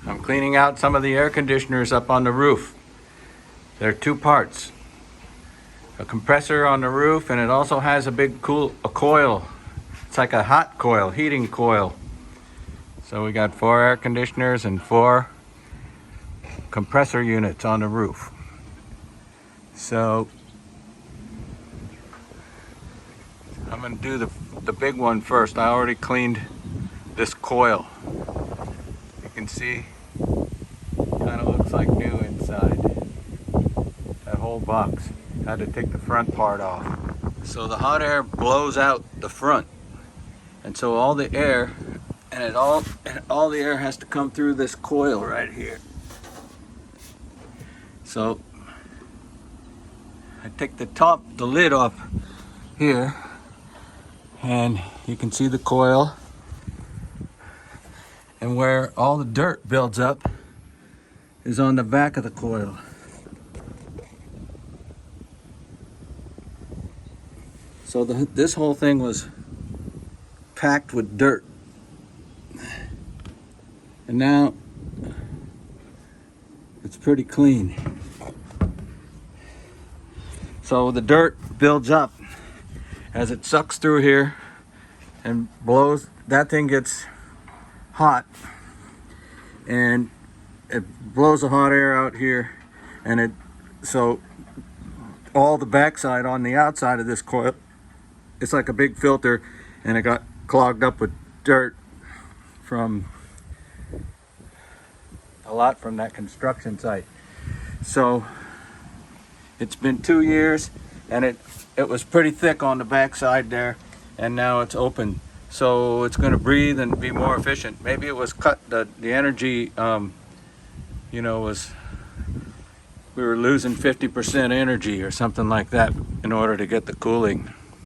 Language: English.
I'm cleaning out some of the air conditioners up on the roof. There are two parts. A compressor on the roof, and it also has a big coil. It's like a hot coil, heating coil. So we got 4 air conditioners and 4 compressor units on the roof. So I'm gonna do the big one first. I already cleaned this coil. You can see, kind of looks like new inside. That whole box. Had to take the front part off. So the hot air blows out the front, and so all the air all the air has to come through this coil right here. So I take the lid off here, and you can see the coil, and where all the dirt builds up is on the back of the coil. So this whole thing was packed with dirt, and now it's pretty clean. So the dirt builds up as it sucks through here and blows. That thing gets hot, and it blows the hot air out here, and so all the backside on the outside of this coil, it's like a big filter, and it got clogged up with dirt from a lot from that construction site. So it's been 2 years, and it was pretty thick on the backside there, and now it's open. So it's going to breathe and be more efficient. Maybe it was cut, the energy, we were losing 50% energy or something like that in order to get the cooling.